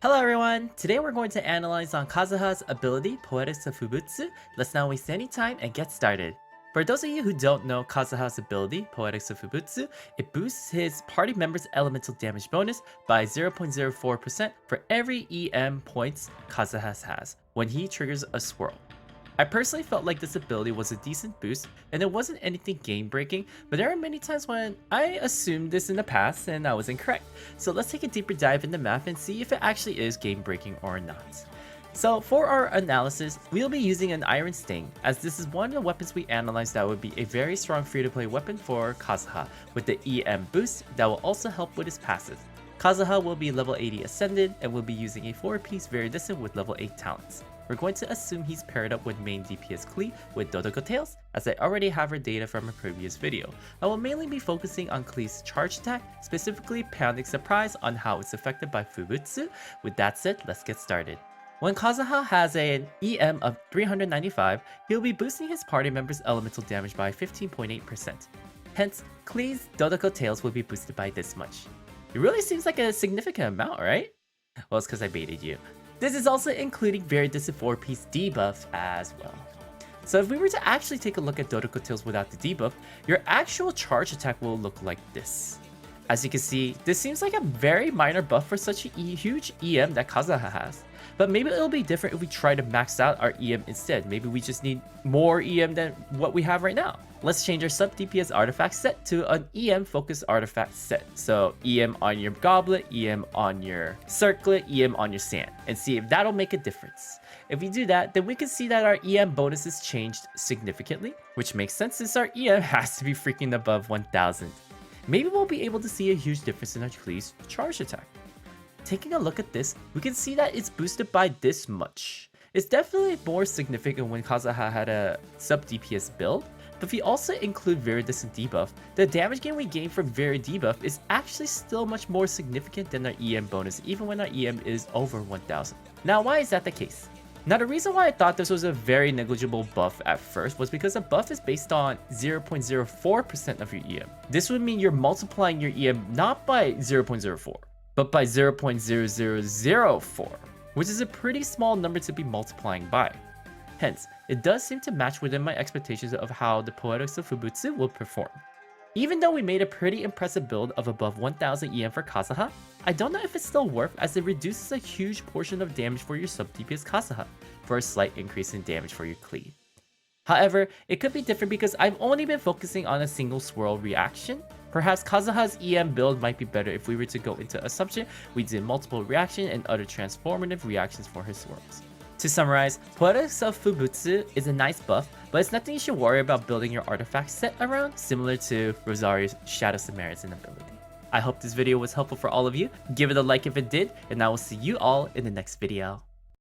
Hello everyone! Today we're going to analyze on Kazuha's ability, Poetics of Fuubutsu. Let's not waste any time and get started. For those of you who don't know Kazuha's ability, Poetics of Fuubutsu, it boosts his party member's elemental damage bonus by 0.04% for every EM points Kazuha has when he triggers a swirl. I personally felt like this ability was a decent boost and it wasn't anything game breaking, but there are many times when I assumed this in the past and I was incorrect. So let's take a deeper dive in the math and see if it actually is game breaking or not. So for our analysis, we'll be using an Iron Sting, as this is one of the weapons we analyzed that would be a very strong free-to-play weapon for Kazuha, with the EM boost that will also help with his passive. Kazuha will be level 80 Ascended and will be using a 4-piece Viridescent with level 8 talents. We're going to assume he's paired up with main DPS Klee with Dodoko Tails, as I already have her data from a previous video. I will mainly be focusing on Klee's charge attack, specifically Pounding Surprise on how it's affected by Fuubutsu. With that said, let's get started. When Kazuha has an EM of 395, he'll be boosting his party members' elemental damage by 15.8%. Hence, Klee's Dodoko Tails will be boosted by this much. It really seems like a significant amount, right? Well, it's because I baited you. This is also including Viridescent 4-piece debuff as well. So if we were to actually take a look at Dodoko Tails without the debuff, your actual charge attack will look like this. As you can see, this seems like a very minor buff for such a huge EM that Kazuha has. But maybe it'll be different if we try to max out our EM instead. Maybe we just need more EM than what we have right now. Let's change our sub DPS artifact set to an EM focused artifact set. So EM on your goblet, EM on your circlet, EM on your sand, and see if that'll make a difference. If we do that, then we can see that our EM bonuses changed significantly, which makes sense since our EM has to be freaking above 1000. Maybe we'll be able to see a huge difference in our Klee's charge attack. Taking a look at this, we can see that it's boosted by this much. It's definitely more significant when Kazuha had a sub DPS build, but if we also include Viridescent debuff, the damage gain we gain from Virid debuff is actually still much more significant than our EM bonus, even when our EM is over 1000. Now, why is that the case? Now, the reason why I thought this was a very negligible buff at first was because a buff is based on 0.04% of your EM. This would mean you're multiplying your EM not by 0.04, but by 0.0004, which is a pretty small number to be multiplying by. Hence, it does seem to match within my expectations of how the Poetics of Fuubutsu will perform. Even though we made a pretty impressive build of above 1000 EM for Kazuha, I don't know if it's still worth, as it reduces a huge portion of damage for your sub DPS Kazuha for a slight increase in damage for your Klee. However, it could be different because I've only been focusing on a single swirl reaction. Perhaps Kazuha's EM build might be better if we were to go into assumption we did multiple reaction and other transformative reactions for his swirls. To summarize, Poetics of Fuubutsu is a nice buff, but it's nothing you should worry about building your artifact set around, similar to Rosario's Shadow Samaritan ability. I hope this video was helpful for all of you. Give it a like if it did, and I will see you all in the next video.